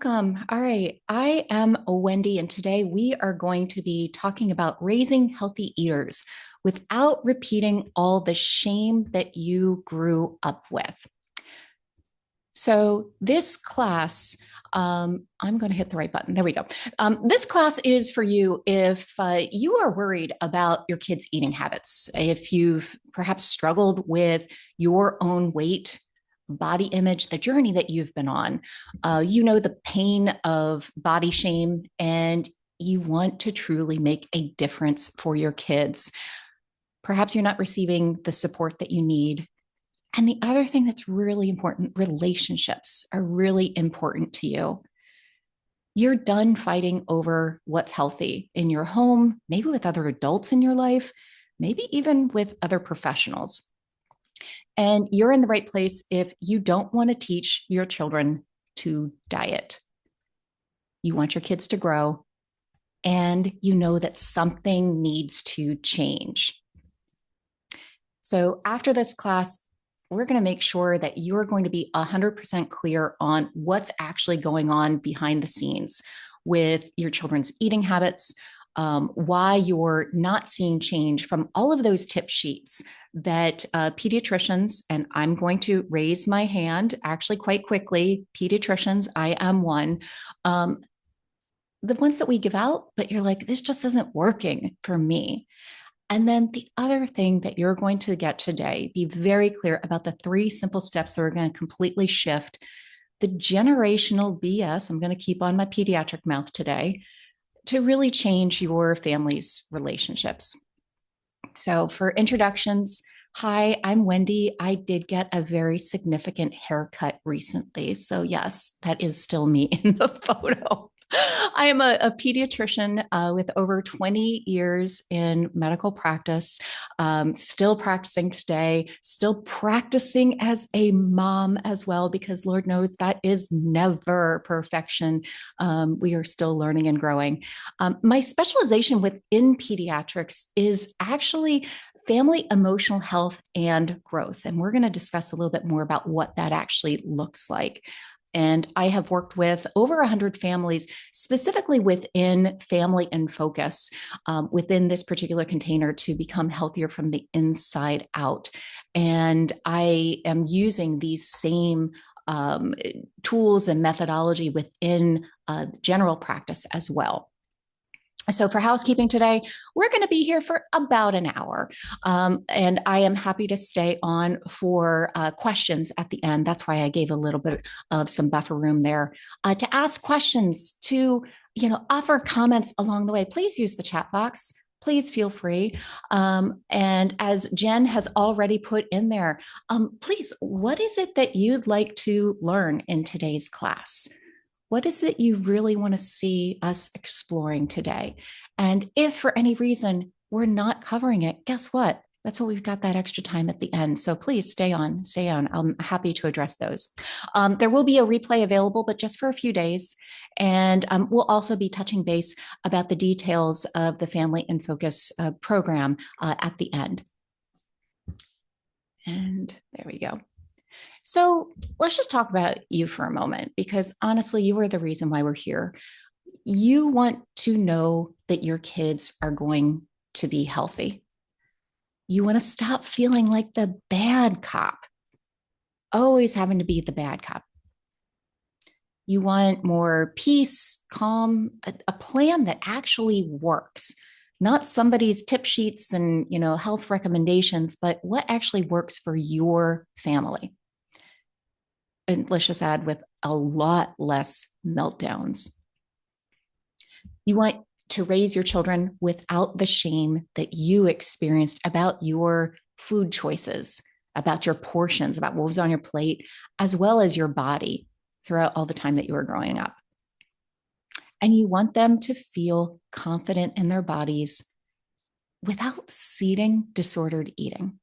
Welcome. All right. I am Wendy, and today we are going to be talking about raising healthy eaters without repeating all the shame that you grew up with. So, this class, I'm going to hit the right button. There we go. This class is for you if you are worried about your kids' eating habits, if you've perhaps struggled with your own weight, body image, the journey that you've been on. You know the pain of body shame, and you want to truly make a difference for your kids. Perhaps you're not receiving the support that you need. And the other thing that's really important, relationships are really important to you. You're done fighting over what's healthy in your home, maybe with other adults in your life, maybe even with other professionals. And you're in the right place if you don't want to teach your children to diet. You want your kids to grow, and you know that something needs to change. So after this class, we're going to make sure that you're going to be 100% clear on what's actually going on behind the scenes with your children's eating habits, why you're not seeing change from all of those tip sheets that pediatricians, and I'm going to raise my hand actually quite quickly, pediatricians, I am one, the ones that we give out, but you're like, this just isn't working for me. And then the other thing that you're going to get today, be very clear about the 3 simple steps that are going to completely shift the generational BS. I'm going to keep on my pediatric mouth today to really change your family's relationships. So, for introductions, hi, I'm Wendy. I did get a very significant haircut recently. So, yes, that is still me in the photo. I am a pediatrician with over 20 years in medical practice, still practicing today, still practicing as a mom as well, because Lord knows that is never perfection. We are still learning and growing. My specialization within pediatrics is actually family emotional health and growth. And we're going to discuss a little bit more about what that actually looks like. And I have worked with over 100 families, specifically within Family in Focus, within this particular container to become healthier from the inside out. And I am using these same tools and methodology within general practice as well. So for housekeeping today, we're going to be here for about an hour. And I am happy to stay on for questions at the end. That's why I gave a little bit of some buffer room there to ask questions, to, offer comments along the way. Please use the chat box. Please feel free. And as Jen has already put in there, please, what is it that you'd like to learn in today's class? What is it you really want to see us exploring today? And if for any reason we're not covering it, guess what? That's what we've got that extra time at the end. So please stay on, stay on. I'm happy to address those. There will be a replay available, but just for a few days. And we'll also be touching base about the details of the Family in Focus program at the end. And there we go. So let's just talk about you for a moment, because honestly, you are the reason why we're here. You want to know that your kids are going to be healthy. You want to stop feeling like the bad cop, always having to be the bad cop. You want more peace, calm, a plan that actually works, not somebody's tip sheets and, health recommendations, but what actually works for your family. And let's just add, with a lot less meltdowns. You want to raise your children without the shame that you experienced about your food choices, about your portions, about what was on your plate, as well as your body throughout all the time that you were growing up. And you want them to feel confident in their bodies without seeding disordered eating.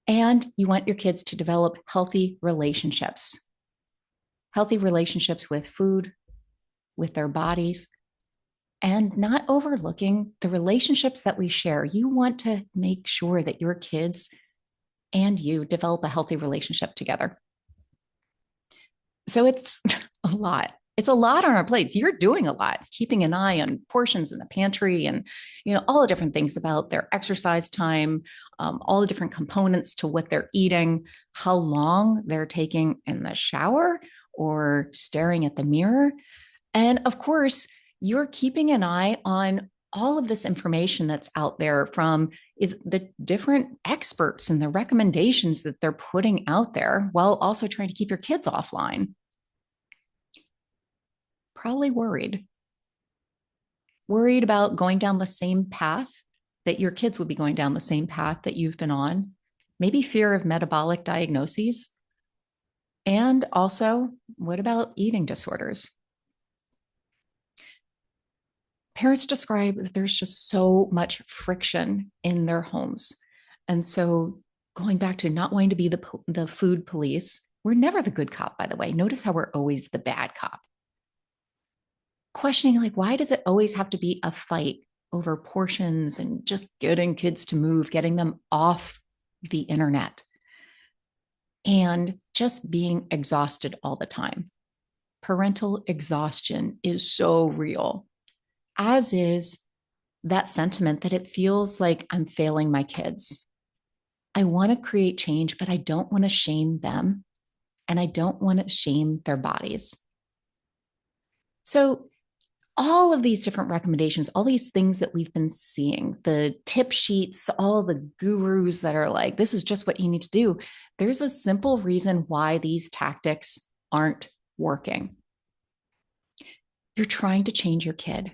And you want your kids to develop healthy relationships with food, with their bodies, and not overlooking the relationships that we share. You want to make sure that your kids and you develop a healthy relationship together. So it's a lot. It's a lot on our plates. You're doing a lot, keeping an eye on portions in the pantry and, all the different things about their exercise time, all the different components to what they're eating, how long they're taking in the shower or staring at the mirror. And of course, you're keeping an eye on all of this information that's out there from the different experts and the recommendations that they're putting out there while also trying to keep your kids offline. Probably worried about going down the same path that your kids would be going down the same path that you've been on, maybe fear of metabolic diagnoses. And also, what about eating disorders? Parents describe that there's just so much friction in their homes. And so, going back to not wanting to be the food police, we're never the good cop, by the way. Notice how we're always the bad cop. Questioning, like, why does it always have to be a fight over portions and just getting kids to move, getting them off the internet, and just being exhausted all the time? Parental exhaustion is so real, as is that sentiment that it feels like I'm failing my kids. I want to create change, but I don't want to shame them and I don't want to shame their bodies. So, all of these different recommendations, all these things that we've been seeing, the tip sheets, all the gurus that are like, this is just what you need to do. There's a simple reason why these tactics aren't working. You're trying to change your kid.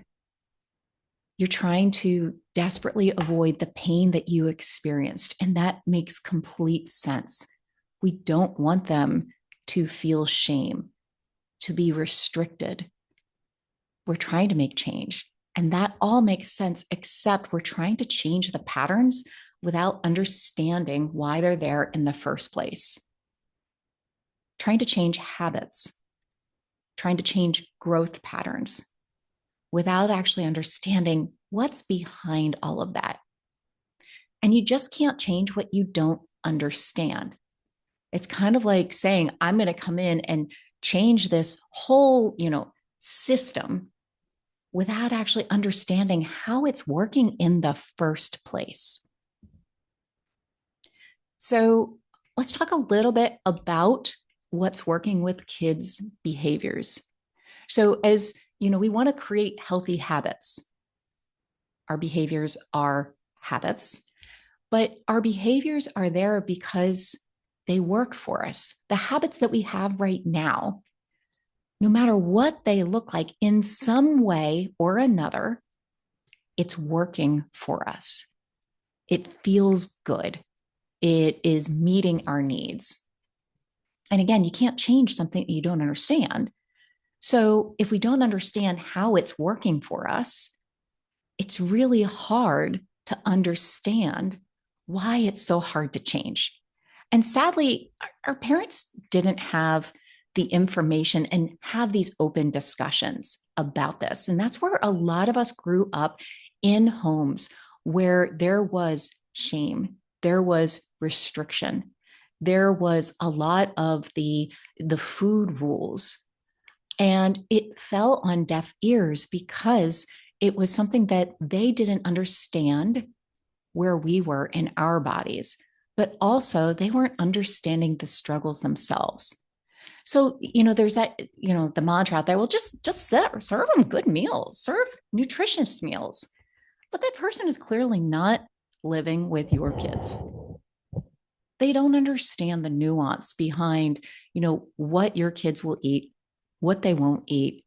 You're trying to desperately avoid the pain that you experienced. And that makes complete sense. We don't want them to feel shame, to be restricted. We're trying to make change. And that all makes sense, except we're trying to change the patterns without understanding why they're there in the first place. Trying to change habits, trying to change growth patterns without actually understanding what's behind all of that. And you just can't change what you don't understand. It's kind of like saying, I'm going to come in and change this whole, system without actually understanding how it's working in the first place. So let's talk a little bit about what's working with kids' behaviors. So as we want to create healthy habits. Our behaviors are habits, but our behaviors are there because they work for us. The habits that we have right now, no matter what they look like, in some way or another, it's working for us. It feels good. It is meeting our needs. And again, you can't change something that you don't understand. So if we don't understand how it's working for us, it's really hard to understand why it's so hard to change. And sadly, our parents didn't have the information and have these open discussions about this. And that's where a lot of us grew up, in homes where there was shame, there was restriction, there was a lot of the food rules. And it fell on deaf ears because it was something that they didn't understand where we were in our bodies, but also they weren't understanding the struggles themselves. So, there's that, the mantra out there, well, just serve them good meals, serve nutritious meals. But that person is clearly not living with your kids. They don't understand the nuance behind, what your kids will eat, what they won't eat,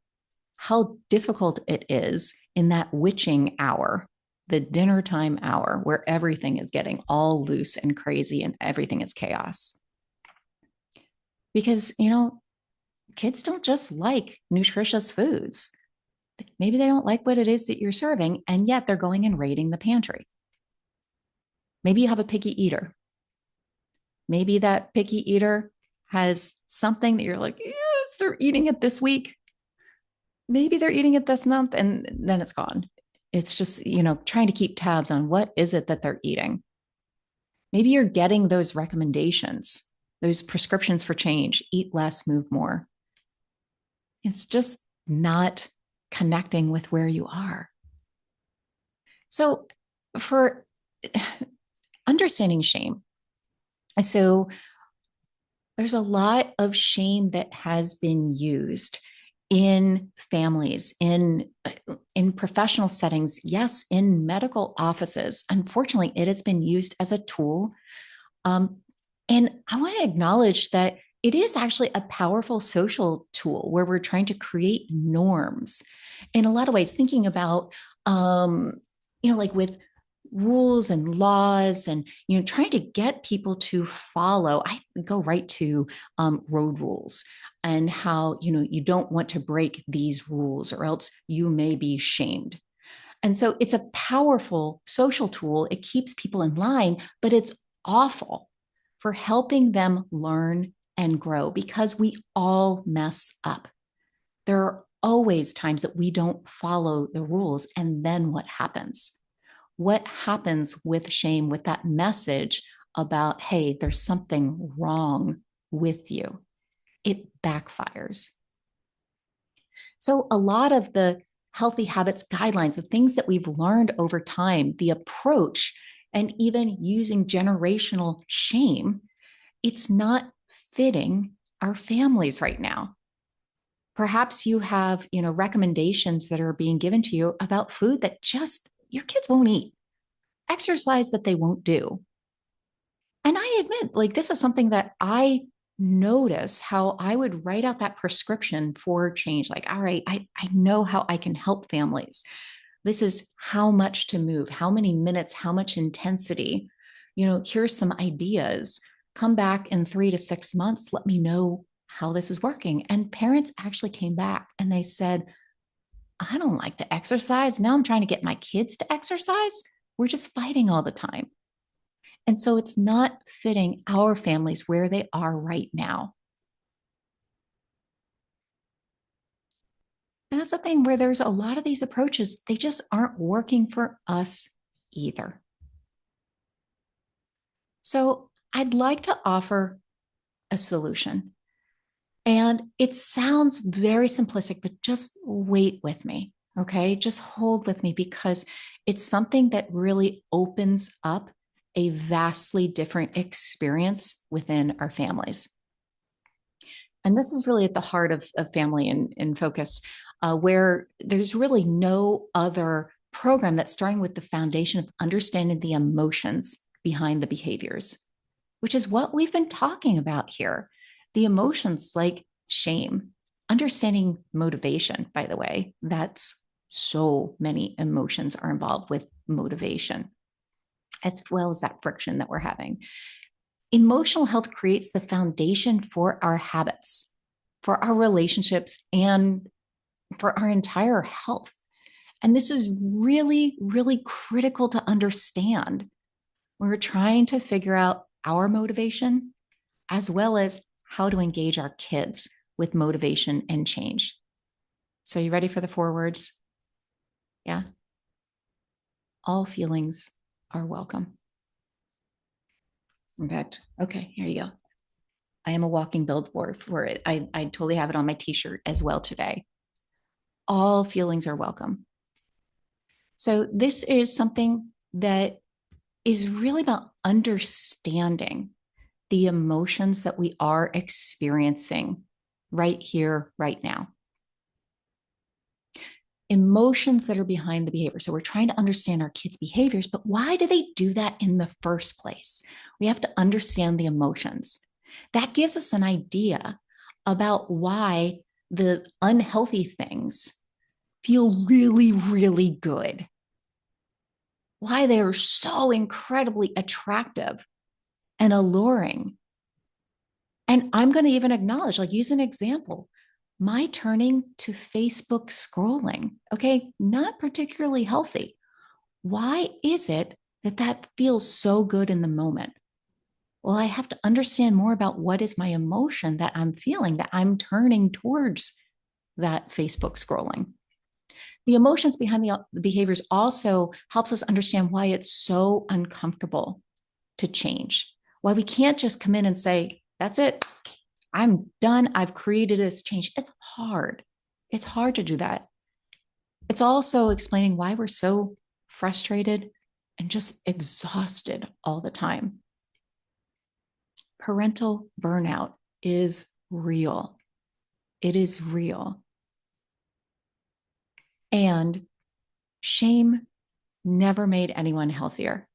how difficult it is in that witching hour, the dinner time hour, where everything is getting all loose and crazy and everything is chaos. Because, kids don't just like nutritious foods. Maybe they don't like what it is that you're serving, and yet they're going and raiding the pantry. Maybe you have a picky eater. Maybe that picky eater has something that you're like, yes, they're eating it this week. Maybe they're eating it this month, and then it's gone. It's just, trying to keep tabs on what is it that they're eating. Maybe you're getting those recommendations, those prescriptions for change, eat less, move more. It's just not connecting with where you are. So, for understanding shame, so there's a lot of shame that has been used in families, in professional settings, yes, in medical offices. Unfortunately, it has been used as a tool. Um, and I want to acknowledge that it is actually a powerful social tool where we're trying to create norms in a lot of ways, thinking about, um, like with rules and laws and, trying to get people to follow. I go right to road rules and how, you don't want to break these rules or else you may be shamed. And so it's a powerful social tool. It keeps people in line, but it's awful for helping them learn and grow because we all mess up. There are always times that we don't follow the rules. And then what happens? What happens with shame, with that message about, hey, there's something wrong with you? It backfires. So, a lot of the healthy habits guidelines, the things that we've learned over time, the approach, and even using generational shame, it's not fitting our families right now. Perhaps you have, recommendations that are being given to you about food that just your kids won't eat, exercise that they won't do. And I admit, like, this is something that I notice how I would write out that prescription for change. Like, all right, I know how I can help families. This is how much to move, how many minutes, how much intensity. Here's some ideas. Come back in 3 to 6 months. Let me know how this is working. And parents actually came back and they said, I don't like to exercise. Now I'm trying to get my kids to exercise. We're just fighting all the time. And so it's not fitting our families where they are right now. And that's the thing where there's a lot of these approaches, they just aren't working for us either. So I'd like to offer a solution. And it sounds very simplistic, but just wait with me. Okay. Just hold with me because it's something that really opens up a vastly different experience within our families. And this is really at the heart of family in focus, where there's really no other program that's starting with the foundation of understanding the emotions behind the behaviors, which is what we've been talking about here. The emotions like shame, understanding motivation, by the way, that's so many emotions are involved with motivation, as well as that friction that we're having. Emotional health creates the foundation for our habits, for our relationships, and for our entire health. And this is really, really critical to understand. We're trying to figure out our motivation as well as how to engage our kids with motivation and change. So, you ready for the 4 words? Yeah. All feelings are welcome. In fact, okay, here you go. I am a walking billboard for it. I totally have it on my t-shirt as well today. All feelings are welcome. So this is something that is really about understanding the emotions that we are experiencing right here, right now. Emotions that are behind the behavior. So we're trying to understand our kids' behaviors, but why do they do that in the first place? We have to understand the emotions. That gives us an idea about why the unhealthy things feel really, really good, why they are so incredibly attractive and alluring. And I'm going to even acknowledge, like, use an example, my turning to Facebook scrolling, okay, not particularly healthy. Why is it that that feels so good in the moment? Well, I have to understand more about what is my emotion that I'm feeling, that I'm turning towards that Facebook scrolling. The emotions behind the behaviors also helps us understand why it's so uncomfortable to change. Why we can't just come in and say, that's it, I'm done, I've created this change. It's hard. It's hard to do that. It's also explaining why we're so frustrated and just exhausted all the time. Parental burnout is real. It is real. And shame never made anyone healthier.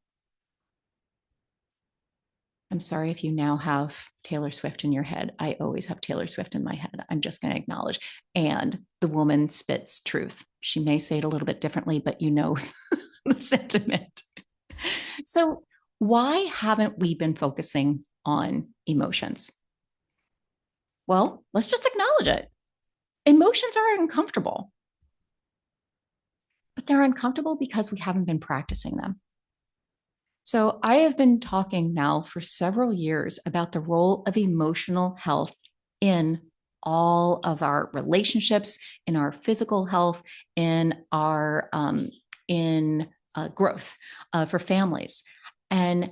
I'm sorry if you now have Taylor Swift in your head. I always have Taylor Swift in my head. I'm just going to acknowledge. And the woman spits truth. She may say it a little bit differently, but you know the sentiment. So, why haven't we been focusing on emotions? Well, let's just acknowledge it. Emotions are uncomfortable, but they're uncomfortable because we haven't been practicing them. So, I have been talking now for several years about the role of emotional health in all of our relationships, in our physical health, in our in growth for families, and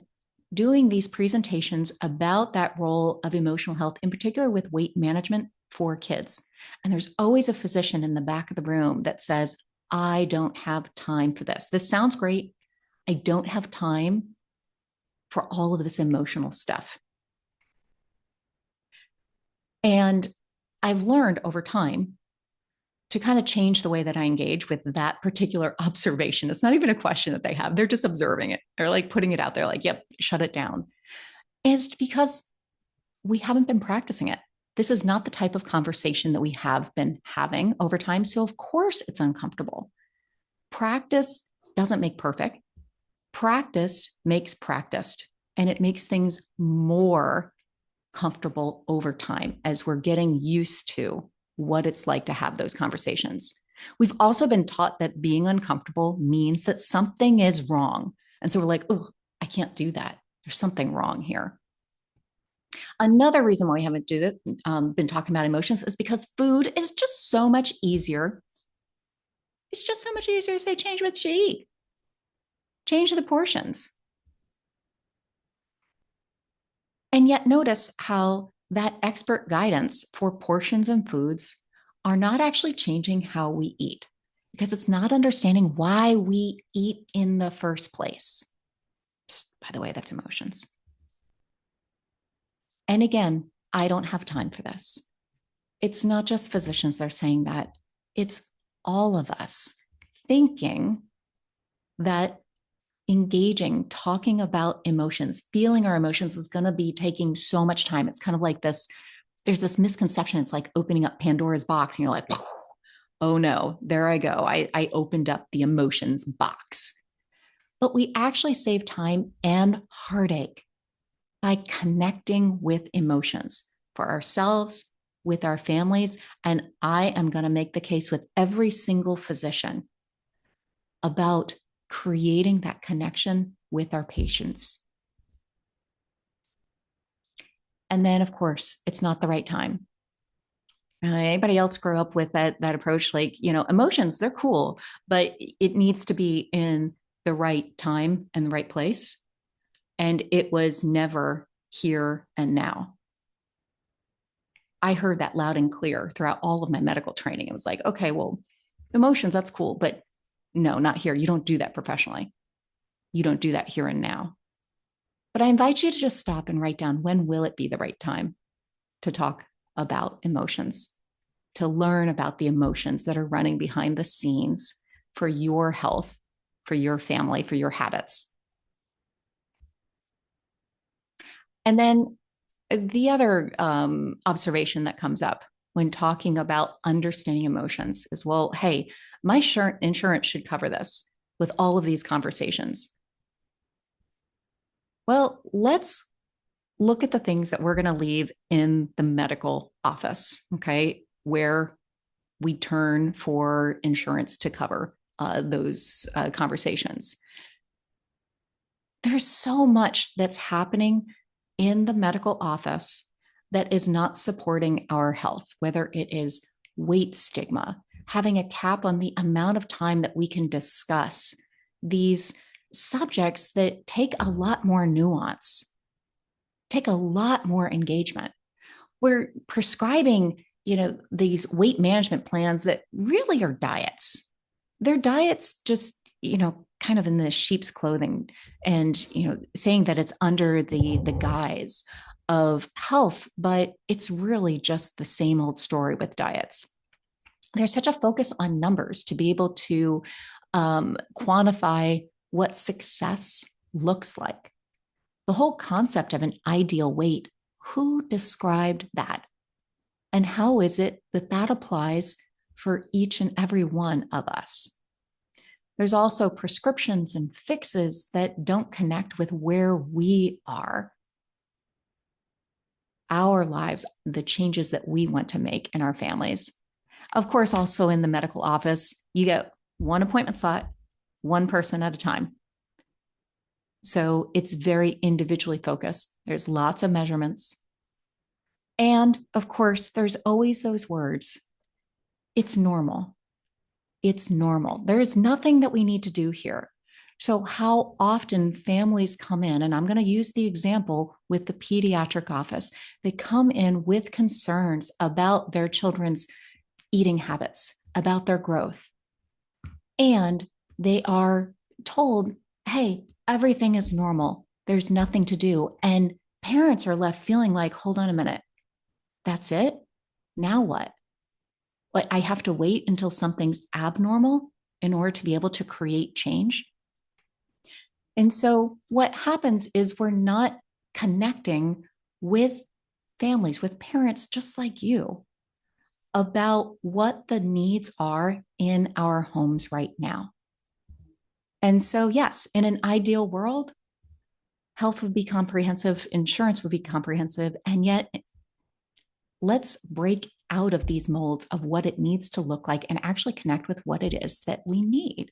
doing these presentations about that role of emotional health, in particular with weight management for kids. And there's always a physician in the back of the room that says, I don't have time for this. This sounds great. I don't have time for all of this emotional stuff. And I've learned over time to kind of change the way that I engage with that particular observation. It's not even a question that they have. They're just observing it. They're like putting it out there, like, yep, shut it down. Is because we haven't been practicing it. This is not the type of conversation that we have been having over time. So, of course, it's uncomfortable. Practice doesn't make perfect. Practice makes practiced, and it makes things more comfortable over time as we're getting used to what it's like to have those conversations. We've also been taught that being uncomfortable means that something is wrong. And so we're like, oh, I can't do that. There's something wrong here. Another reason why we haven't been talking about emotions is because food is just so much easier. It's just so much easier to say, change what you eat, change the portions. And yet notice how that expert guidance for portions and foods are not actually changing how we eat, because it's not understanding why we eat in the first place. By the way, that's emotions. And again, I don't have time for this. It's not just physicians that are saying that. It's all of us thinking that engaging, talking about emotions, feeling our emotions is going to be taking so much time. It's kind of like this, there's this misconception. It's like opening up Pandora's box and you're like, oh no, there I go. I opened up the emotions box. But we actually save time and heartache by connecting with emotions for ourselves, with our families. And I am going to make the case with every single physician about creating that connection with our patients. And then, of course, it's not the right time. Anybody else grow up with that approach? Like, emotions, they're cool, but it needs to be in the right time and the right place. And it was never here and now. I heard that loud and clear throughout all of my medical training. It was like, okay, well, emotions, that's cool, but no, not here. You don't do that professionally. You don't do that here and now. But I invite you to just stop and write down, when will it be the right time to talk about emotions, to learn about the emotions that are running behind the scenes for your health, for your family, for your habits. And then the other observation that comes up when talking about understanding emotions is, well, hey, my insurance should cover this with all of these conversations. Well, let's look at the things that we're going to leave in the medical office, okay, where we turn for insurance to cover those conversations. There's so much that's happening in the medical office that is not supporting our health, whether it is weight stigma, having a cap on the amount of time that we can discuss these subjects that take a lot more nuance, take a lot more engagement. We're prescribing these weight management plans that really are diets. They're diets just, kind of in the sheep's clothing and, saying that it's under the guise of health, but it's really just the same old story with diets. There's such a focus on numbers to be able to quantify what success looks like. The whole concept of an ideal weight, who described that? And how is it that that applies for each and every one of us? There's also prescriptions and fixes that don't connect with where we are, our lives, the changes that we want to make in our families. Of course, also in the medical office, you get one appointment slot, one person at a time. So it's very individually focused. There's lots of measurements. And of course, there's always those words. It's normal. It's normal. There is nothing that we need to do here. So, how often families come in, and I'm going to use the example with the pediatric office, they come in with concerns about their children's eating habits, about their growth. And they are told, hey, everything is normal. There's nothing to do. And parents are left feeling like, hold on a minute. That's it? Now what? Like, I have to wait until something's abnormal in order to be able to create change. And so what happens is we're not connecting with families, with parents just like you, about what the needs are in our homes right now. And so, yes, in an ideal world, health would be comprehensive, insurance would be comprehensive, and yet let's break out of these molds of what it needs to look like and actually connect with what it is that we need.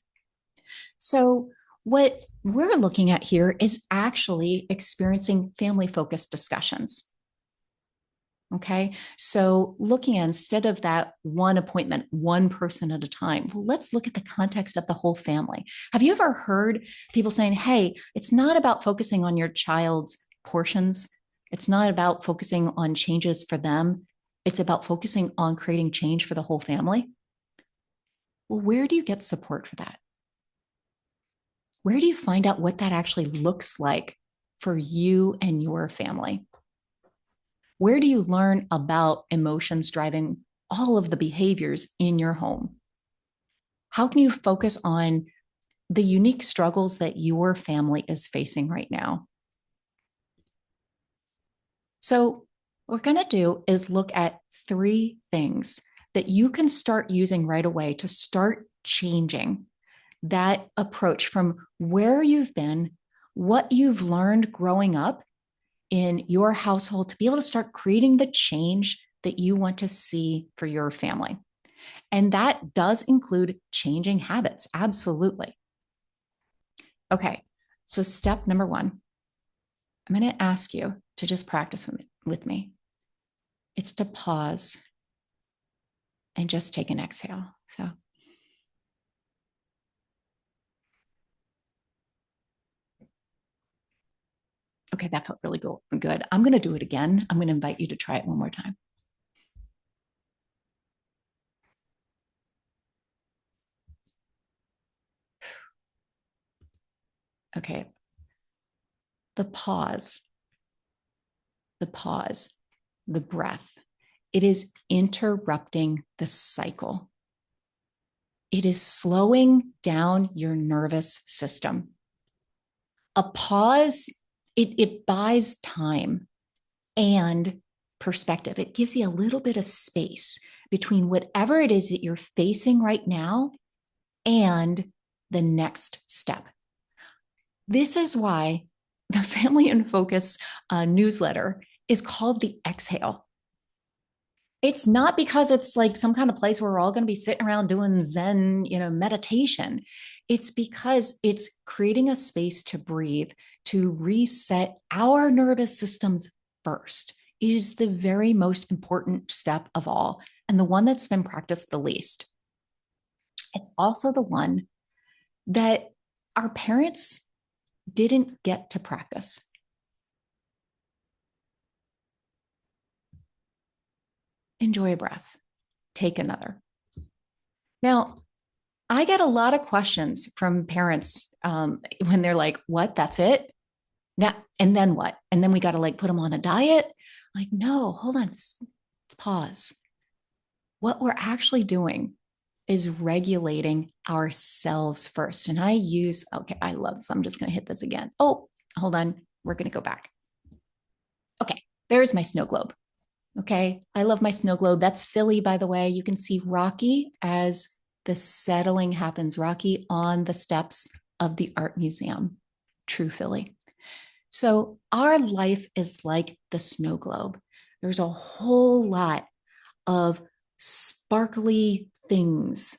So, what we're looking at here is actually experiencing family focused discussions. Okay. So, looking at, instead of that one appointment, one person at a time, well, let's look at the context of the whole family. Have you ever heard people saying, hey, it's not about focusing on your child's portions, it's not about focusing on changes for them, it's about focusing on creating change for the whole family? Well, where do you get support for that? Where do you find out what that actually looks like for you and your family? Where do you learn about emotions driving all of the behaviors in your home? How can you focus on the unique struggles that your family is facing right now? So, what we're going to do is look at 3 things that you can start using right away to start changing that approach from where you've been, what you've learned growing up in your household, to be able to start creating the change that you want to see for your family. And that does include changing habits. Absolutely. Okay. So, step number 1, I'm going to ask you to just practice with me. It's to pause and just take an exhale. So, okay, that felt really good. I'm going to do it again. I'm going to invite you to try it one more time. Okay. The pause, the pause, the breath. It is interrupting the cycle. It is slowing down your nervous system. A pause, it buys time and perspective. It gives you a little bit of space between whatever it is that you're facing right now and the next step. This is why the Family in Focus newsletter is called the Exhale. It's not because it's like some kind of place where we're all going to be sitting around doing Zen, meditation. It's because it's creating a space to breathe, to reset our nervous systems first. It is the very most important step of all, and the one that's been practiced the least. It's also the one that our parents didn't get to practice. enjoy a breath, take another. Now, I get a lot of questions from parents when they're like, what, that's it? Now, and then what? And then we got to like put them on a diet. Like, no, hold on, let's pause. What we're actually doing is regulating ourselves first. And I use, okay, I love this. I'm just going to hit this again. Oh, hold on. We're going to go back. Okay, there's my snow globe. Okay, I love my snow globe. That's Philly, by the way. You can see Rocky as the settling happens, Rocky on the steps of the art museum. True Philly. So our life is like the snow globe. There's a whole lot of sparkly things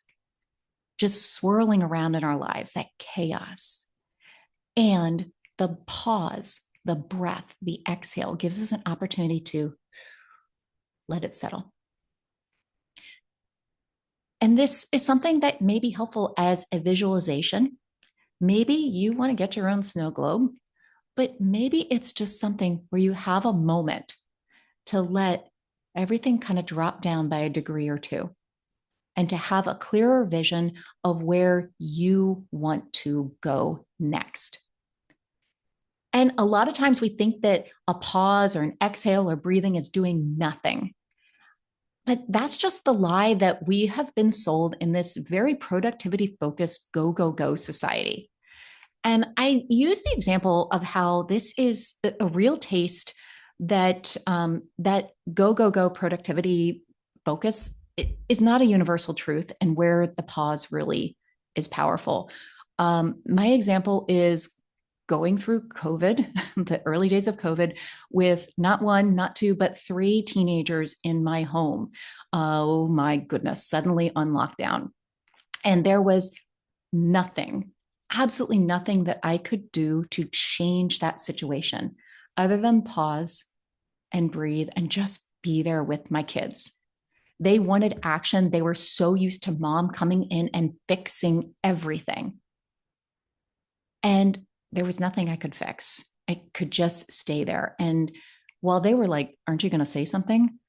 just swirling around in our lives, that chaos. And the pause, the breath, the exhale gives us an opportunity to let it settle. And this is something that may be helpful as a visualization. Maybe you want to get your own snow globe, but maybe it's just something where you have a moment to let everything kind of drop down by a degree or two and to have a clearer vision of where you want to go next. And a lot of times we think that a pause or an exhale or breathing is doing nothing. But that's just the lie that we have been sold in this very productivity focused go, go, go society. And I use the example of how this is a real taste that that go, go, go productivity focus is not a universal truth, and where the pause really is powerful. My example is going through COVID, the early days of COVID, with not one, not two, but three teenagers in my home. Oh my goodness, suddenly on lockdown. And there was nothing, absolutely nothing that I could do to change that situation other than pause and breathe and just be there with my kids. They wanted action. They were so used to mom coming in and fixing everything. And there was nothing I could fix. I could just stay there. And while they were like, aren't you going to say something?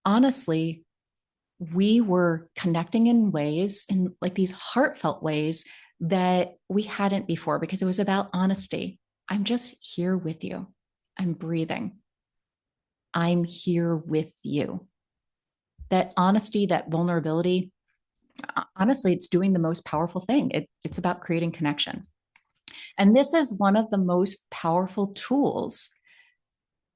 Honestly, we were connecting in ways, in like these heartfelt ways that we hadn't before, because it was about honesty. I'm just here with you. I'm breathing. I'm here with you. That honesty, that vulnerability, honestly, it's doing the most powerful thing. It's about creating connection. And this is one of the most powerful tools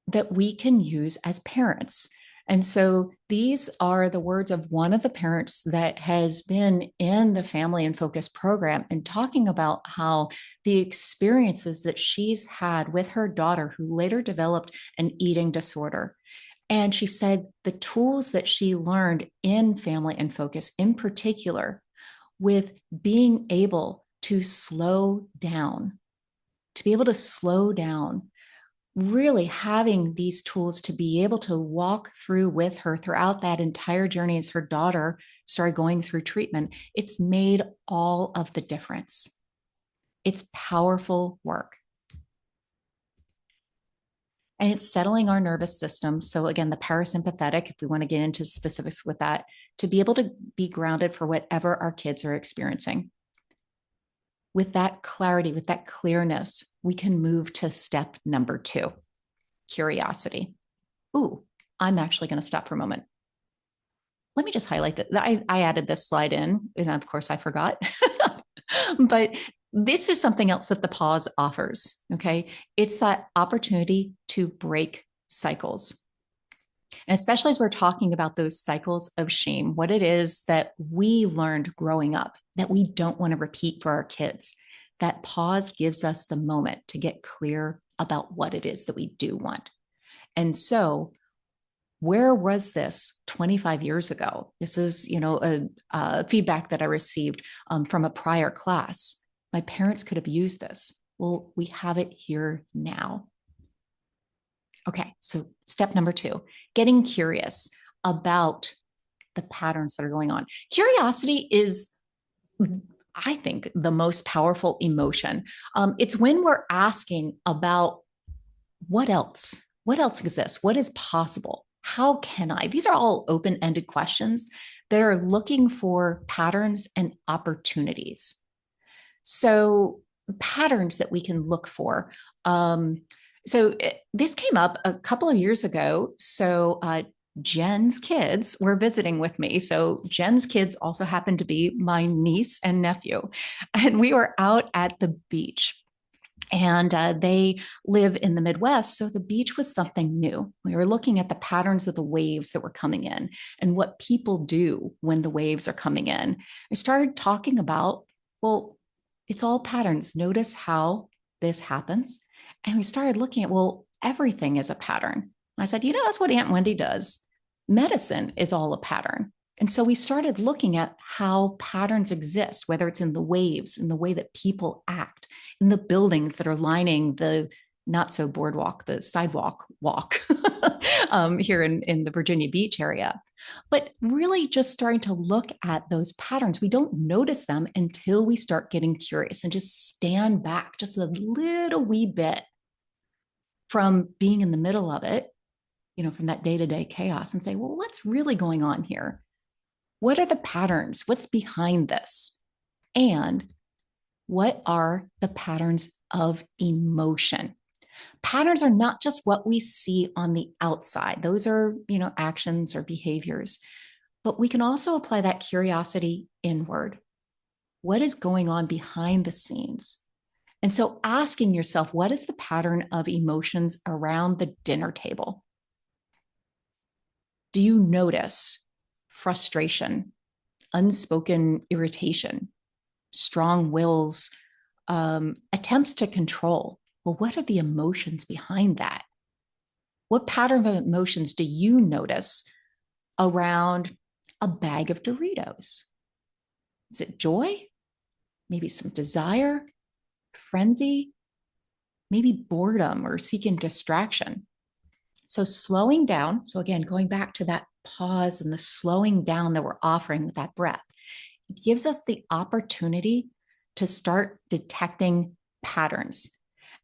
that we can use as parents. And so these are the words of one of the parents that has been in the Family in Focus program and talking about how the experiences that she's had with her daughter, who later developed an eating disorder. And she said the tools that she learned in Family in Focus, in particular, with being able to slow down, to be able to slow down, really having these tools to be able to walk through with her throughout that entire journey as her daughter started going through treatment, it's made all of the difference. It's powerful work. And it's settling our nervous system. So again, the parasympathetic, if we want to get into specifics with that, to be able to be grounded for whatever our kids are experiencing. With that clarity, with that clearness, we can move to step number 2, curiosity. Ooh, I'm actually going to stop for a moment. Let me just highlight that. I added this slide in, and of course I forgot. But this is something else that the pause offers. Okay. It's that opportunity to break cycles. And especially as we're talking about those cycles of shame, what it is that we learned growing up that we don't want to repeat for our kids. That pause gives us the moment to get clear about what it is that we do want. And so, where was this 25 years ago? This is, a feedback that I received from a prior class. My parents could have used this. Well, we have it here now. Okay, so step number 2, getting curious about the patterns that are going on. Curiosity is, I think, the most powerful emotion. It's when we're asking about what else exists, what is possible. How can I? These are all open-ended questions that are looking for patterns and opportunities. So patterns that we can look for. This came up a couple of years ago. Jen's kids were visiting with me. So Jen's kids also happened to be my niece and nephew. And we were out at the beach. And they live in the Midwest. So the beach was something new. We were looking at the patterns of the waves that were coming in and what people do when the waves are coming in. I started talking about, well, it's all patterns. Notice how this happens. And we started looking at, well, everything is a pattern. I said, that's what Aunt Wendy does. Medicine is all a pattern. And so we started looking at how patterns exist, whether it's in the waves, in the way that people act, in the buildings that are lining the not so boardwalk, the sidewalk walk here in the Virginia Beach area. But really just starting to look at those patterns. We don't notice them until we start getting curious and just stand back just a little wee bit from being in the middle of it, from that day-to-day chaos, and say, well, what's really going on here? What are the patterns? What's behind this? And what are the patterns of emotion? Patterns are not just what we see on the outside. Those are, actions or behaviors. But we can also apply that curiosity inward. What is going on behind the scenes? And so asking yourself, what is the pattern of emotions around the dinner table? Do you notice frustration, unspoken irritation, strong wills, attempts to control? Well, what are the emotions behind that? What pattern of emotions do you notice around a bag of Doritos? Is it joy? Maybe some desire, frenzy, maybe boredom or seeking distraction. So slowing down. So again, going back to that pause and the slowing down that we're offering with that breath, it gives us the opportunity to start detecting patterns.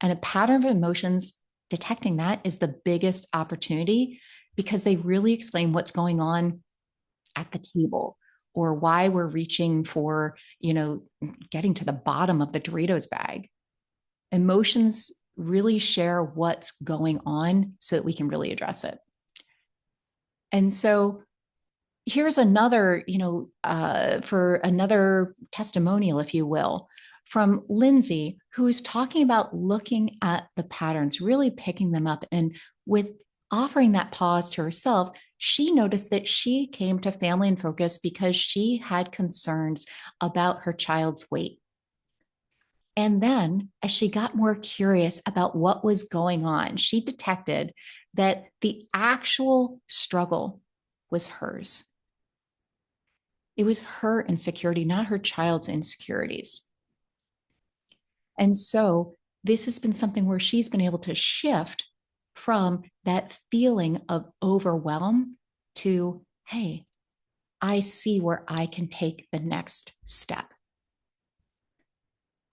And a pattern of emotions, detecting that is the biggest opportunity because they really explain what's going on at the table or why we're reaching for, getting to the bottom of the Doritos bag. Emotions really share what's going on so that we can really address it. And so here's another, for another testimonial, if you will, from Lindsay, who is talking about looking at the patterns, really picking them up. And with offering that pause to herself, she noticed that she came to Family in Focus because she had concerns about her child's weight. And then, as she got more curious about what was going on, she detected that the actual struggle was hers. It was her insecurity, not her child's insecurities. And so, this has been something where she's been able to shift from that feeling of overwhelm to, hey, I see where I can take the next step.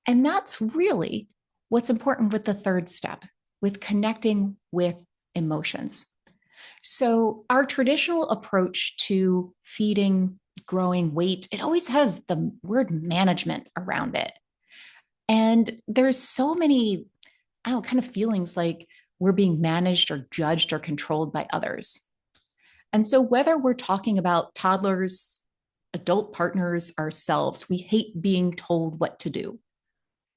And that's really what's important with the third step, with connecting with emotions. So our traditional approach to feeding, growing weight, it always has the word management around it. And there's so many, kind of feelings like we're being managed or judged or controlled by others. And so whether we're talking about toddlers, adult partners, ourselves, we hate being told what to do.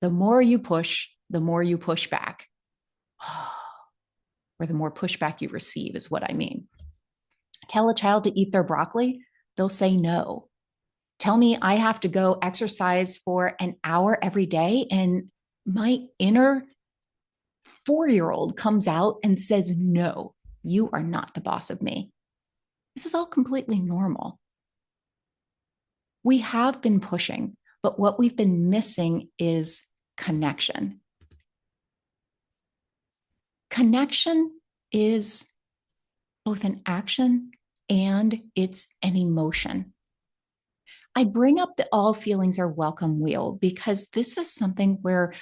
The more you push, the more you push back, or the more pushback you receive is what I mean. Tell a child to eat their broccoli, they'll say no. Tell me I have to go exercise for an hour every day, and my inner 4-year-old comes out and says, no, you are not the boss of me. This is all completely normal. We have been pushing, but what we've been missing is connection. Connection is both an action and it's an emotion. I bring up the all feelings are welcome wheel because this is something where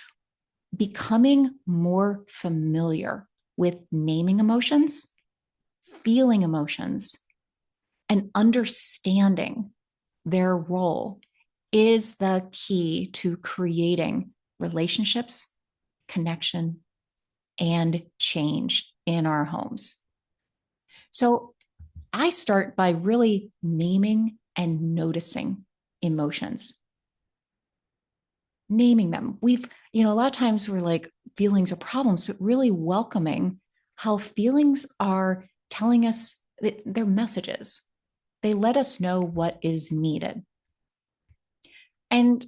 becoming more familiar with naming emotions, feeling emotions and understanding their role is the key to creating relationships, connection, and change in our homes. So I start by really naming and noticing emotions, naming them. A lot of times we're like, feelings are problems, but really welcoming how feelings are telling us that they're messages. They let us know what is needed. And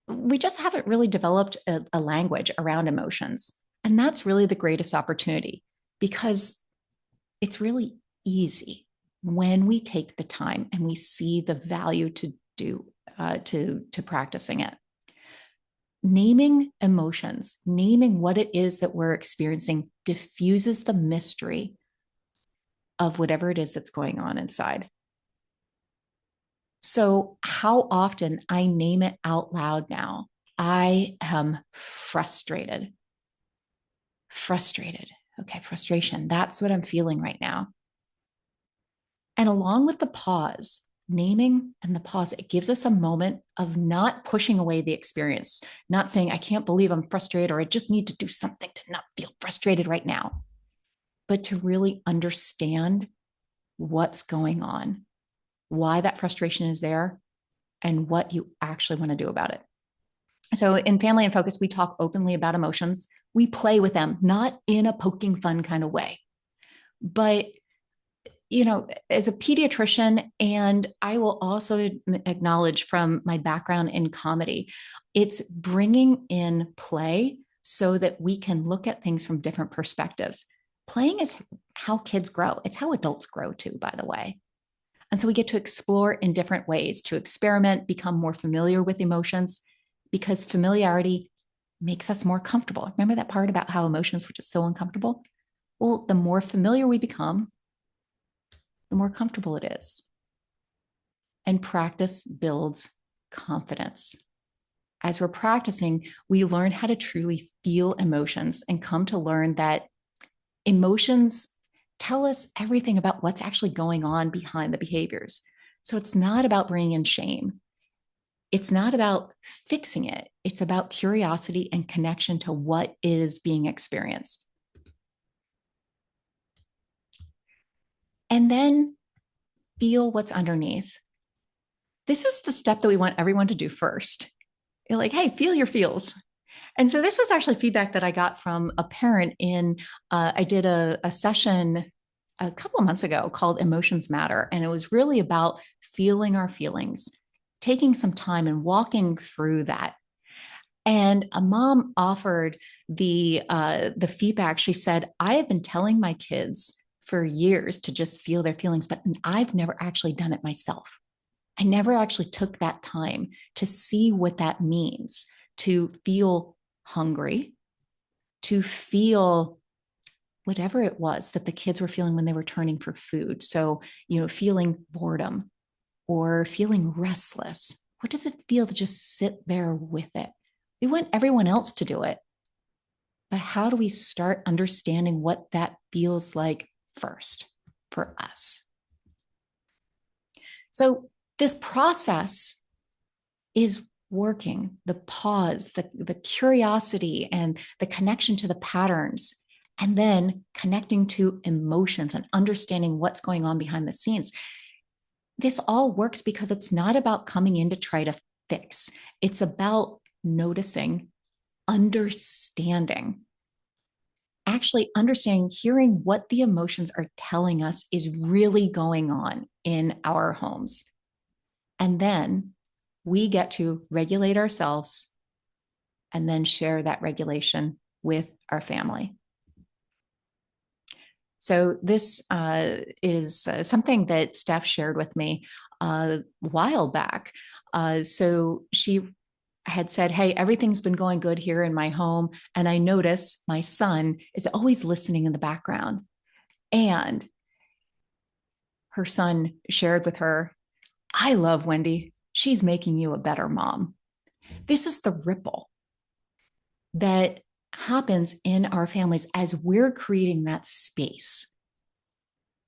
we just haven't really developed a language around emotions. And that's really the greatest opportunity because it's really easy when we take the time and we see the value to do to practicing it. Naming emotions, naming what it is that we're experiencing diffuses the mystery of whatever it is that's going on inside. So, how often I name it out loud now? I am frustrated. Frustrated. Okay, frustration. That's what I'm feeling right now. And along with the pause, naming and the pause, it gives us a moment of not pushing away the experience, not saying, I can't believe I'm frustrated, or I just need to do something to not feel frustrated right now, but to really understand what's going on, why that frustration is there, and what you actually want to do about it. So in Family in Focus, we talk openly about emotions. We play with them, not in a poking fun kind of way, but as a pediatrician, and I will also acknowledge from my background in comedy, it's bringing in play so that we can look at things from different perspectives. Playing is how kids grow. It's how adults grow too, by the way. And so we get to explore in different ways, to experiment, become more familiar with emotions, because familiarity makes us more comfortable. Remember that part about how emotions were just so uncomfortable? Well, the more familiar we become, the more comfortable it is. And practice builds confidence. As we're practicing, we learn how to truly feel emotions and come to learn that emotions tell us everything about what's actually going on behind the behaviors. So it's not about bringing in shame. It's not about fixing it. It's about curiosity and connection to what is being experienced. And then feel what's underneath. This is the step that we want everyone to do first. You're like, hey, feel your feels. And so this was actually feedback that I got from a parent I did a session a couple of months ago called Emotions Matter. And it was really about feeling our feelings, taking some time and walking through that. And a mom offered the feedback. She said, I have been telling my kids for years to just feel their feelings, but I've never actually done it myself. I never actually took that time to see what that means to feel hungry, to feel whatever it was that the kids were feeling when they were turning for food. So, feeling boredom or feeling restless. What does it feel to just sit there with it? We want everyone else to do it. But how do we start understanding what that feels like first for us? So, this process is working, the pause, the curiosity, and the connection to the patterns, and then connecting to emotions and understanding what's going on behind the scenes. This all works because it's not about coming in to try to fix, it's about noticing, understanding, actually understanding, hearing what the emotions are telling us is really going on in our homes. And then we get to regulate ourselves and then share that regulation with our family. So this is something that Steph shared with me a while back. So she had said, hey, everything's been going good here in my home. And I notice my son is always listening in the background. And her son shared with her, I love Wendy. She's making you a better mom. This is the ripple that happens in our families as we're creating that space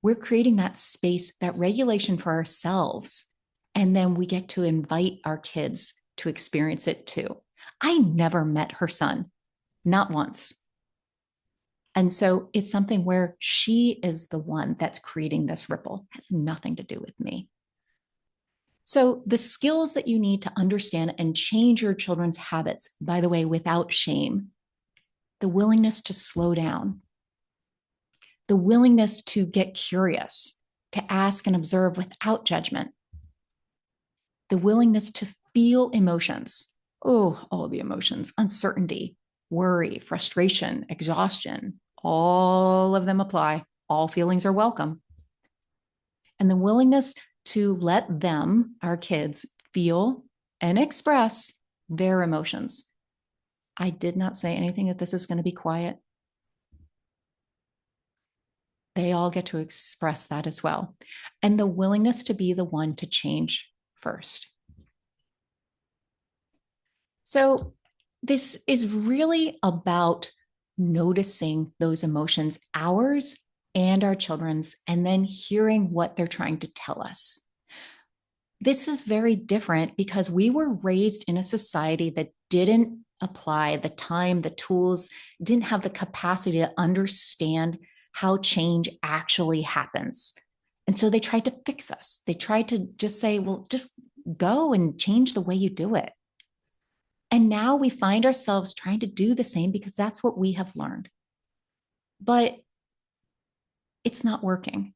We're creating that space, that regulation for ourselves. And then we get to invite our kids to experience it too. I never met her son, not once. And so it's something where she is the one that's creating this ripple. It has nothing to do with me. So the skills that you need to understand and change your children's habits, by the way, without shame, the willingness to slow down, the willingness to get curious, to ask and observe without judgment, the willingness to feel emotions. Oh, all the emotions, uncertainty, worry, frustration, exhaustion, all of them apply. All feelings are welcome. And the willingness to let them, our kids, feel and express their emotions. I did not say anything that this is going to be quiet. They all get to express that as well. And the willingness to be the one to change first. So this is really about noticing those emotions, ours and our children's, and then hearing what they're trying to tell us. This is very different because we were raised in a society that didn't apply the time, the tools, didn't have the capacity to understand how change actually happens. And so they tried to fix us. They tried to just say, well, just go and change the way you do it. And now we find ourselves trying to do the same because that's what we have learned. But it's not working.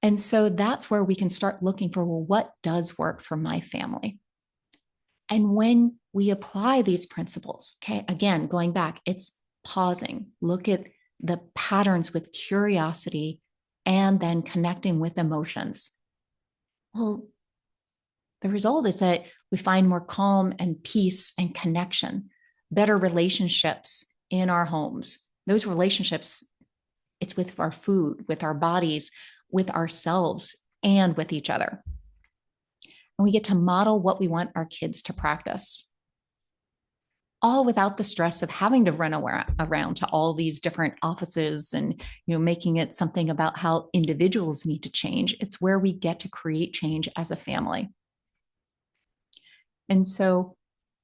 And so that's where we can start looking for, well, what does work for my family? And when we apply these principles, okay, again, going back, it's pausing, look at the patterns with curiosity, and then connecting with emotions. Well, the result is that we find more calm and peace and connection, better relationships in our homes. Those relationships, it's with our food, with our bodies, with ourselves, and with each other. And we get to model what we want our kids to practice, all without the stress of having to run around to all these different offices and making it something about how individuals need to change. It's where we get to create change as a family. And so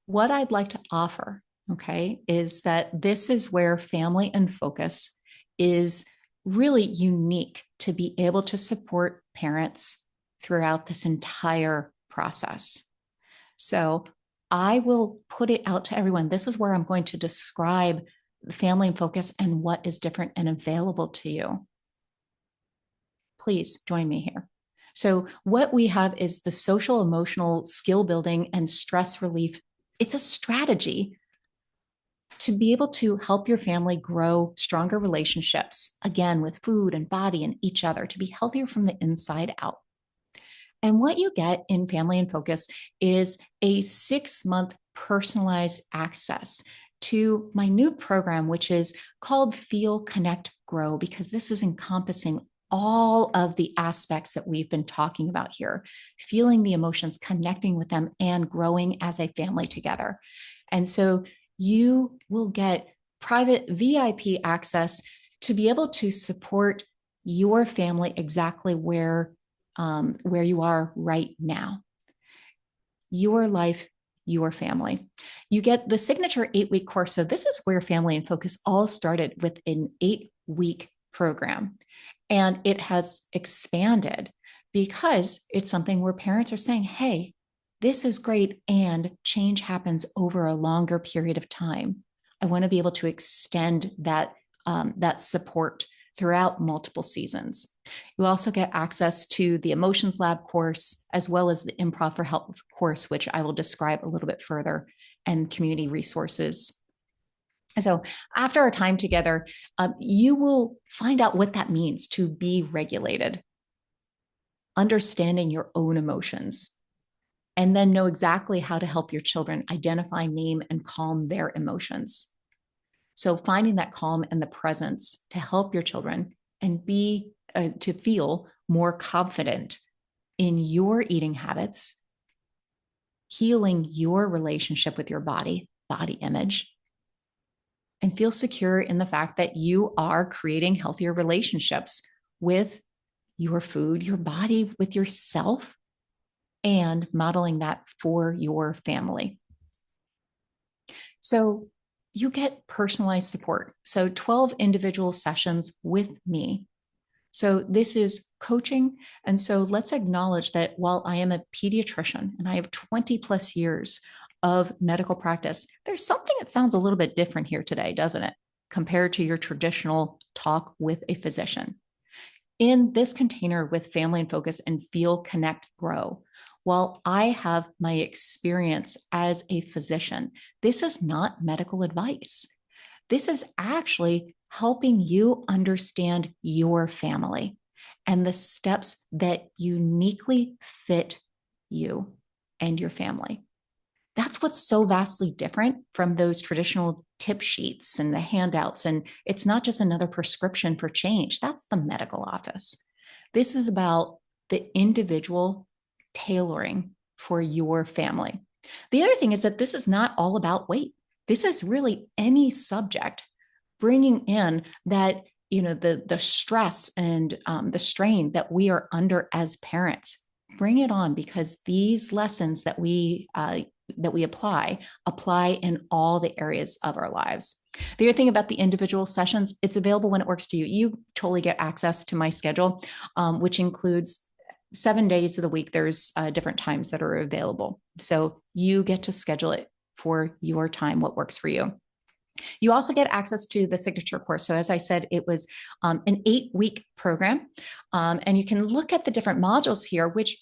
what I'd like to offer, okay, is that this is where Family in Focus is really unique to be able to support parents throughout this entire process. So I will put it out to everyone. This is where I'm going to describe the Family in Focus and what is different and available to you. Please join me here. So what we have is the social emotional skill building and stress relief. It's a strategy to be able to help your family grow stronger relationships, again, with food and body and each other, to be healthier from the inside out. And what you get in Family in Focus is a 6-month personalized access to my new program, which is called Feel, Connect, Grow, because this is encompassing all of the aspects that we've been talking about here, feeling the emotions, connecting with them, and growing as a family together. And so you will get private VIP access to be able to support your family exactly where you are right now. Your life, your family. You get the signature 8-week course. So this is where Family in Focus all started, with an 8-week program. And it has expanded because it's something where parents are saying, hey, this is great, and change happens over a longer period of time. I want to be able to extend that support throughout multiple seasons. You also get access to the Emotions Lab course, as well as the Improv for Health course, which I will describe a little bit further, and community resources. So after our time together, you will find out what that means to be regulated, understanding your own emotions, and then know exactly how to help your children identify, name, and calm their emotions. So finding that calm and the presence to help your children and to feel more confident in your eating habits, healing your relationship with your body image, and feel secure in the fact that you are creating healthier relationships with your food, your body with yourself, and modeling that for your family. So you get personalized support. So 12 individual sessions with me. So this is coaching. And so let's acknowledge that while I am a pediatrician and I have 20 plus years of medical practice, there's something that sounds a little bit different here today, doesn't it? Compared to your traditional talk with a physician. In this container with Family in Focus and Feel, Connect, Grow, while I have my experience as a physician, this is not medical advice. This is actually helping you understand your family and the steps that uniquely fit you and your family. That's what's so vastly different from those traditional tip sheets and the handouts. And it's not just another prescription for change. That's the medical office. This is about the individual tailoring for your family. The other thing is that this is not all about weight. This is really any subject bringing in that, the stress and the strain that we are under as parents. Bring it on, because these lessons that we apply in all the areas of our lives. The other thing about the individual sessions, it's available when it works to you. You totally get access to my schedule, which includes 7 days of the week. There's different times that are available. So you get to schedule it for your time, what works for you. You also get access to the signature course. So as I said, it was an 8-week program. And you can look at the different modules here, which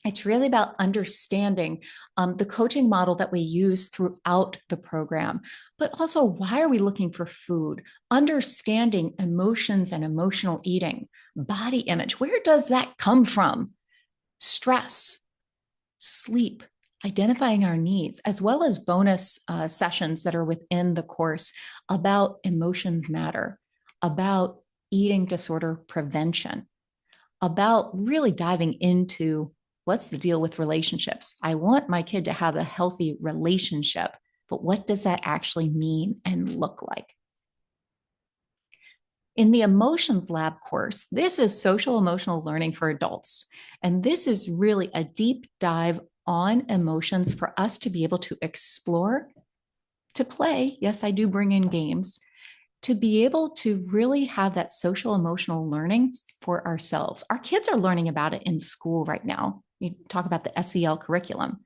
it's really about understanding the coaching model that we use throughout the program, but also why are we looking for food, understanding emotions and emotional eating, body image, where does that come from, stress, sleep, identifying our needs, as well as bonus sessions that are within the course about emotions matter, about eating disorder prevention, about really diving into what's the deal with relationships. I want my kid to have a healthy relationship, but what does that actually mean and look like? In the Emotions Lab course, this is social emotional learning for adults. And this is really a deep dive on emotions for us to be able to explore, to play. Yes, I do bring in games, to be able to really have that social emotional learning for ourselves. Our kids are learning about it in school right now. You talk about the SEL curriculum,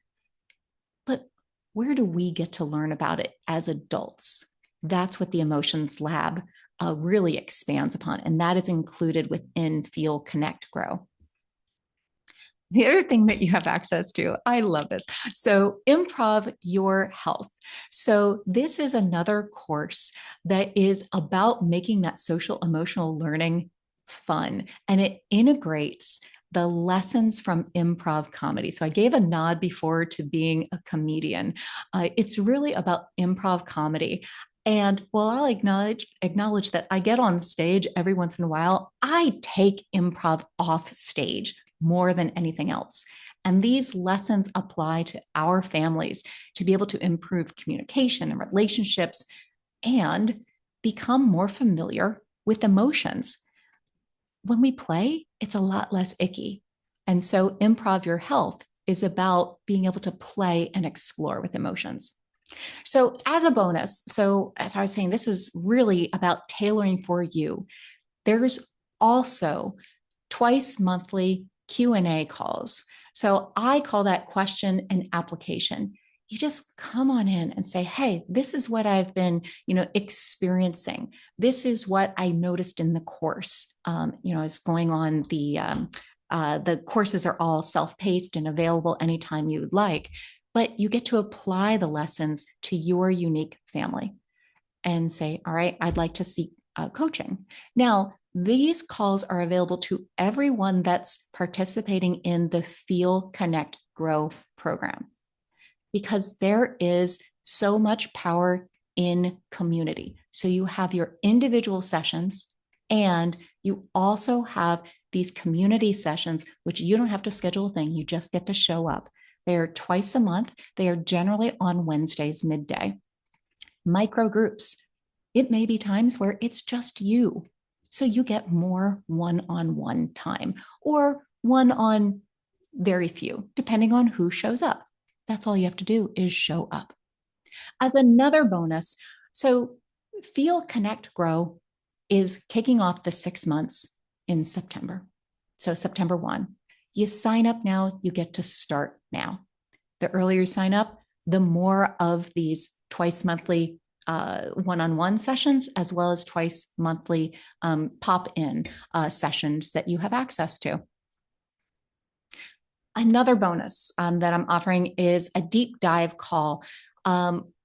but where do we get to learn about it as adults? That's what the Emotions Lab really expands upon, and that is included within Feel, Connect, Grow. The other thing that you have access to, I love this. So, Improv Your Health. So, this is another course that is about making that social emotional learning fun, and it integrates the lessons from improv comedy. So, I gave a nod before to being a comedian. It's really about improv comedy. And while I'll acknowledge that I get on stage every once in a while, I take improv off stage more than anything else. And these lessons apply to our families to be able to improve communication and relationships and become more familiar with emotions. When we play, it's a lot less icky. And so, Improv Your Health is about being able to play and explore with emotions. So, as a bonus, so as I was saying, this is really about tailoring for you. There's also twice monthly Q&A calls. So I call that question and application. You just come on in and say, hey, this is what I've been, experiencing. This is what I noticed in the course. As going on the courses are all self-paced and available anytime you would like, but you get to apply the lessons to your unique family and say, all right, I'd like to seek coaching. Now, these calls are available to everyone that's participating in the Feel, Connect, Grow program, because there is so much power in community. So you have your individual sessions, and you also have these community sessions, which you don't have to schedule a thing. You just get to show up. They are twice a month. They are generally on Wednesdays, midday. Micro groups. It may be times where it's just you. So you get more one-on-one time or one on very few, depending on who shows up. That's all you have to do is show up. As another bonus, so Feel, Connect, Grow is kicking off the 6 months in September. So September 1. You sign up now, you get to start now. The earlier you sign up, the more of these twice monthly one-on-one sessions, as well as twice monthly pop-in sessions that you have access to. Another bonus that I'm offering is a deep dive call.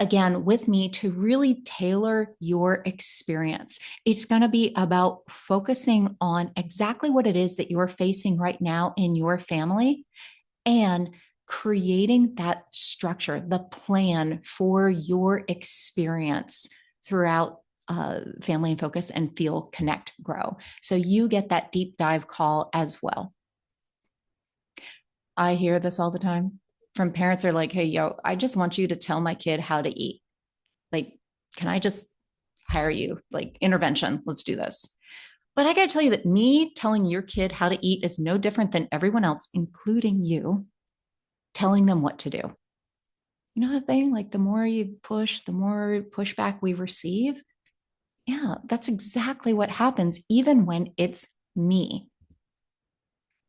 Again, with me to really tailor your experience. It's going to be about focusing on exactly what it is that you're facing right now in your family and creating that structure, the plan for your experience throughout Family in Focus and Feel, Connect, Grow. So you get that deep dive call as well. I hear this all the time from parents are like, hey, yo, I just want you to tell my kid how to eat. Like, can I just hire you? Like, intervention, let's do this. But I got to tell you that me telling your kid how to eat is no different than everyone else, including you, telling them what to do. You know the thing? Like, the more you push, the more pushback we receive. Yeah, that's exactly what happens, even when it's me.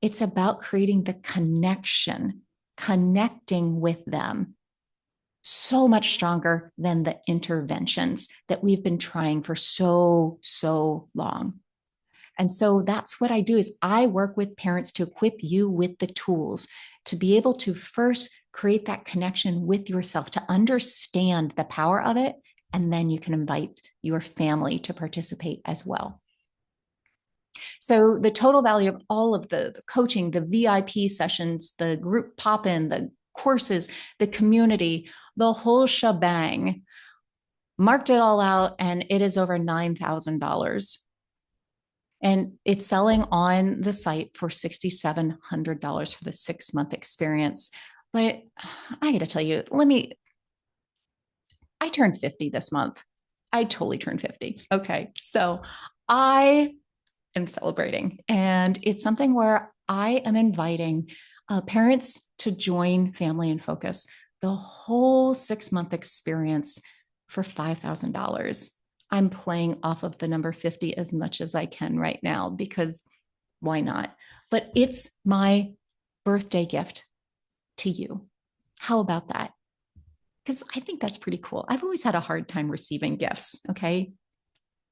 It's about creating the connection, connecting with them so much stronger than the interventions that we've been trying for so long. And so that's what I do is I work with parents to equip you with the tools to be able to first create that connection with yourself, to understand the power of it, and then you can invite your family to participate as well. So the total value of all of the coaching, the VIP sessions, the group pop-in, the courses, the community, the whole shebang, marked it all out, and it is over $9,000. And it's selling on the site for $6,700 for the 6-month experience. But I got to tell you, I turned 50 this month. I totally turned 50. Okay. So I am celebrating. And it's something where I am inviting parents to join Family in Focus, the whole 6-month experience for $5,000. I'm playing off of the number 50 as much as I can right now because why not? But it's my birthday gift to you. How about that? Because I think that's pretty cool. I've always had a hard time receiving gifts. Okay.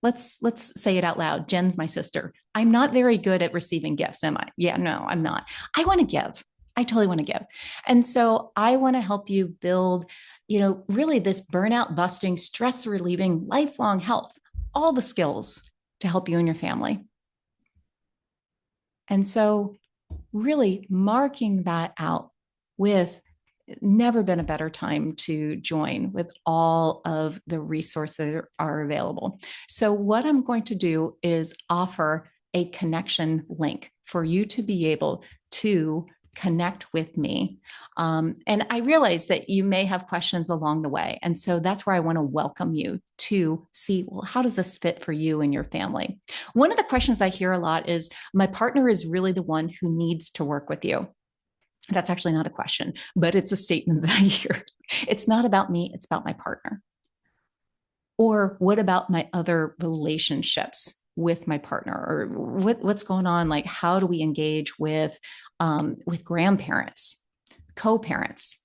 Let's say it out loud. Jen's my sister. I'm not very good at receiving gifts, am I? Yeah, no, I'm not. I want to give. I totally want to give. And so I want to help you build, really this burnout busting, stress relieving, lifelong health, all the skills to help you and your family. And so really marking that out with never been a better time to join with all of the resources that are available. So what I'm going to do is offer a connection link for you to be able to connect with me. And I realize that you may have questions along the way. And so that's where I want to welcome you to see, well, how does this fit for you and your family? One of the questions I hear a lot is, my partner is really the one who needs to work with you. That's actually not a question, but it's a statement that I hear. It's not about me, it's about my partner. Or what about my other relationships with my partner? Or what's going on? Like, how do we engage with grandparents, co-parents?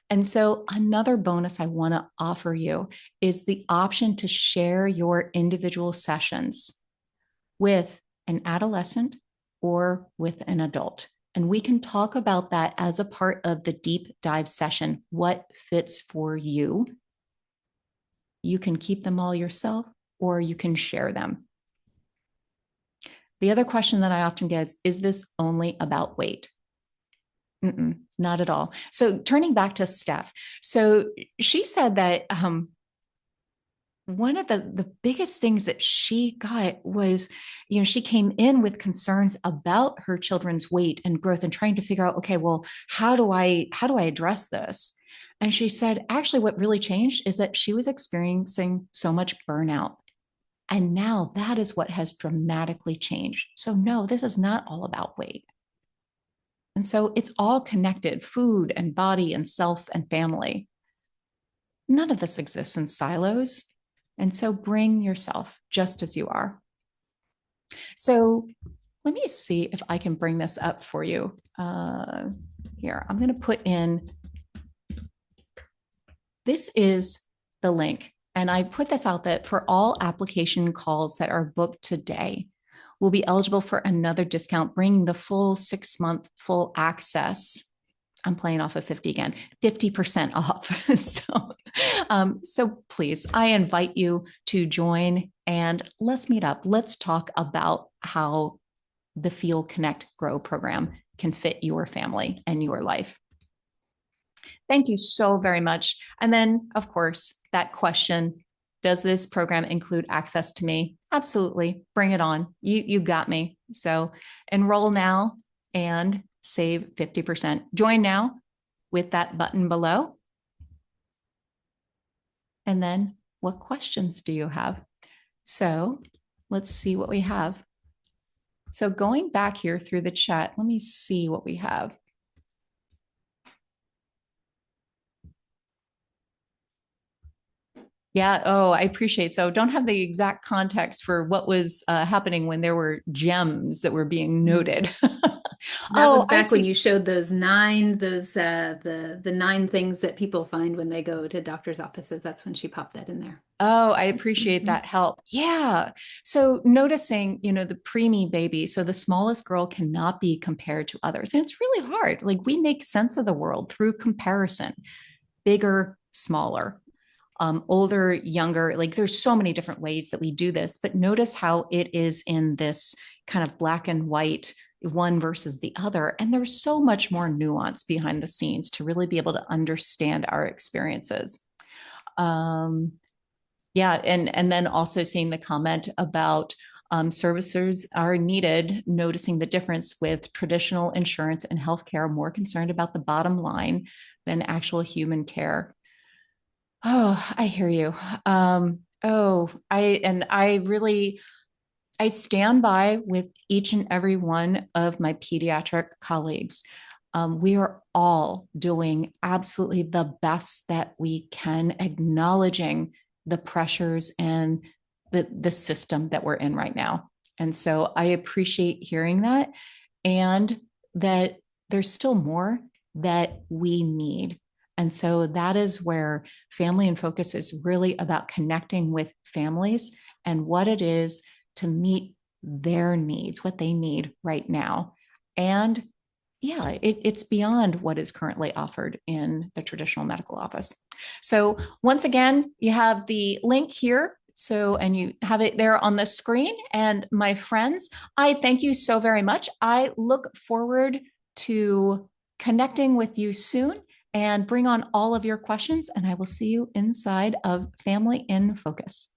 And so another bonus I want to offer you is the option to share your individual sessions with an adolescent or with an adult. And we can talk about that as a part of the deep dive session, what fits for you. You can keep them all yourself or you can share them. The other question that I often get is this only about weight? Not at all. So turning back to Steph. So she said that one of the biggest things that she got was, she came in with concerns about her children's weight and growth and trying to figure out, okay, well, how do I address this? And she said, actually, what really changed is that she was experiencing so much burnout. And now that is what has dramatically changed. So, no, this is not all about weight. And so it's all connected: food and body and self and family. None of this exists in silos. And so bring yourself just as you are. So let me see if I can bring this up for you. Here, I'm going to put in, this is the link. And I put this out that for all application calls that are booked today, will be eligible for another discount, bringing the full 6-month full access. I'm playing off of 50 again, 50% off. So please, I invite you to join and let's meet up. Let's talk about how the Feel, Connect, Grow program can fit your family and your life. Thank you so very much. And then, of course, that question, does this program include access to me? Absolutely. Bring it on. You got me. So enroll now and save 50%. Join now with that button below. And then what questions do you have? So let's see what we have. So going back here through the chat, let me see what we have. Yeah. Oh, I appreciate. So don't have the exact context for what was happening when there were gems that were being noted. That was I back when see. you showed those nine, the nine things that people find when they go to doctor's offices. That's when she popped that in there. Oh, I appreciate Mhm. that help. Yeah. So noticing, the preemie baby, so the smallest girl cannot be compared to others. And it's really hard. Like we make sense of the world through comparison, bigger, smaller, older, younger. Like there's so many different ways that we do this, but notice how it is in this kind of black and white, one versus the other. And there's so much more nuance behind the scenes to really be able to understand our experiences. Um, yeah, and then also seeing the comment about services are needed, noticing the difference with traditional insurance and healthcare, more concerned about the bottom line than actual human care. Oh, I hear you. I stand by with each and every one of my pediatric colleagues. We are all doing absolutely the best that we can, acknowledging the pressures and the system that we're in right now. And so I appreciate hearing that, and that there's still more that we need. And so that is where Family in Focus is really about connecting with families and what it is to meet their needs, what they need right now. And yeah, it's beyond what is currently offered in the traditional medical office. So once again, you have the link here. So, and you have it there on the screen. And my friends, I thank you so very much. I look forward to connecting with you soon and bring on all of your questions. And I will see you inside of Family in Focus.